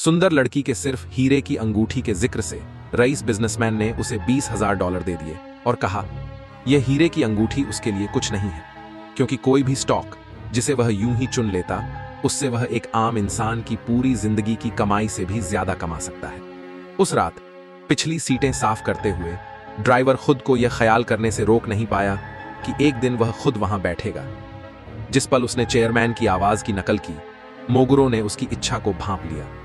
सुंदर लड़की के सिर्फ हीरे की अंगूठी के जिक्र से रईस बिजनेसमैन ने उसे $20,000 दे दिए और कहा यह हीरे की अंगूठी उसके लिए कुछ नहीं है, क्योंकि कोई भी स्टॉक जिसे वह यूं ही चुन लेता उससे वह एक आम इंसान की पूरी जिंदगी की कमाई से भी ज्यादा कमा सकता है। उस रात पिछली सीटें साफ करते हुए ड्राइवर खुद को यह ख्याल करने से रोक नहीं पाया कि एक दिन वह खुद वहां बैठेगा। जिस पल उसने चेयरमैन की आवाज की नकल की, मोगुरो ने उसकी इच्छा को भांप लिया।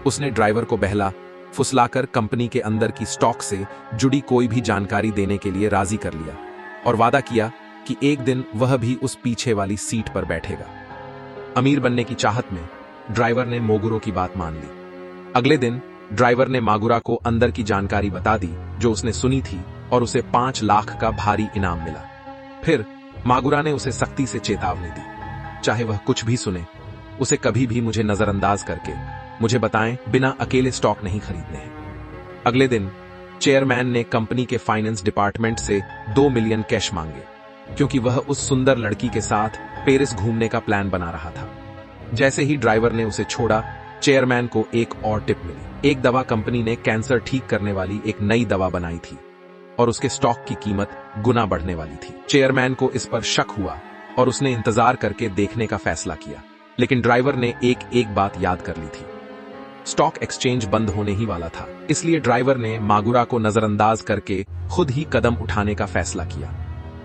उसने ड्राइवर को बहला फुसलाकर कंपनी के अंदर की स्टॉक से जुड़ी कोई भी जानकारी देने के लिए राजी कर लिया और वादा किया कि एक दिन वह भी उस पीछे वाली सीट पर बैठेगा। अमीर बनने की चाहत में ड्राइवर ने मोगुरो की बात मान ली। अगले दिन ड्राइवर ने मागुरा को अंदर की जानकारी बता दी जो उसने सुनी थी और उसे 5 लाख का भारी इनाम मिला। फिर मागुरा ने उसे सख्ती से चेतावनी दी, चाहे वह कुछ भी सुने उसे कभी भी मुझे नजरअंदाज करके मुझे बताएं, बिना अकेले स्टॉक नहीं खरीदने हैं। अगले दिन चेयरमैन ने कंपनी के फाइनेंस डिपार्टमेंट से 2 मिलियन कैश मांगे, क्योंकि वह उस सुंदर लड़की के साथ पेरिस घूमने का प्लान बना रहा था। जैसे ही ड्राइवर ने उसे छोड़ा, चेयरमैन को एक और टिप मिली। एक दवा कंपनी ने कैंसर ठीक करने वाली एक नई दवा बनाई थी और उसके स्टॉक की कीमत गुना बढ़ने वाली थी। चेयरमैन को इस पर शक हुआ और उसने इंतजार करके देखने का फैसला किया, लेकिन ड्राइवर ने एक बात याद कर ली थी। स्टॉक एक्सचेंज बंद होने ही वाला था, इसलिए ड्राइवर ने मागुरा को नजरअंदाज करके खुद ही कदम उठाने का फैसला किया।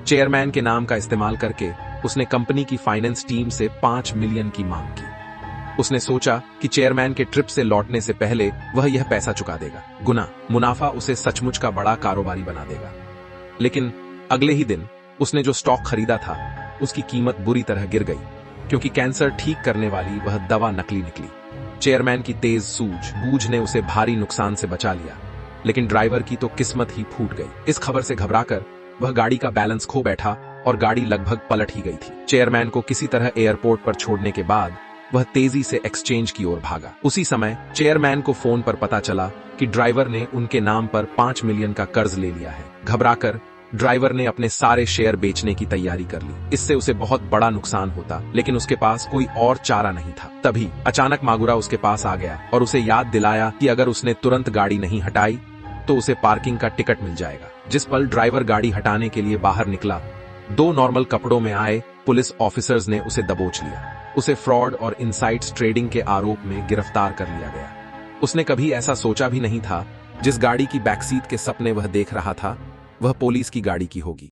चेयरमैन के नाम का इस्तेमाल करके उसने कंपनी की फाइनेंस टीम से 5 मिलियन की मांग की। उसने सोचा कि चेयरमैन के ट्रिप से लौटने से पहले वह यह पैसा चुका देगा। गुना मुनाफा उसे सचमुच का बड़ा कारोबारी बना देगा। लेकिन अगले ही दिन उसने जो स्टॉक खरीदा था उसकी कीमत बुरी तरह गिर गई, क्योंकि कैंसर ठीक करने वाली वह दवा नकली निकली। चेयरमैन की तेज सूझबूझ ने उसे भारी नुकसान से बचा लिया, लेकिन ड्राइवर की तो किस्मत ही फूट गई। इस खबर से घबराकर वह गाड़ी का बैलेंस खो बैठा और गाड़ी लगभग पलट ही गई थी। चेयरमैन को किसी तरह एयरपोर्ट पर छोड़ने के बाद वह तेजी से एक्सचेंज की ओर भागा। उसी समय चेयरमैन को फोन पर पता चला कि ड्राइवर ने उनके नाम पर 5 मिलियन का कर्ज ले लिया है। घबराकर ड्राइवर ने अपने सारे शेयर बेचने की तैयारी कर ली। इससे उसे बहुत बड़ा नुकसान होता, लेकिन उसके पास कोई और चारा नहीं था। तभी अचानक मागुरा उसके पास आ गया और उसे याद दिलाया कि अगर उसने तुरंत गाड़ी नहीं हटाई तो उसे पार्किंग का टिकट मिल जाएगा। जिस पल ड्राइवर गाड़ी हटाने के लिए बाहर निकला, 2 नॉर्मल कपड़ों में आए पुलिस ऑफिसर्स ने उसे दबोच लिया। उसे फ्रॉड और इनसाइड्स ट्रेडिंग के आरोप में गिरफ्तार कर लिया गया। उसने कभी ऐसा सोचा भी नहीं था जिस गाड़ी की बैकसीट के सपने वह देख रहा था वह पुलिस की गाड़ी की होगी।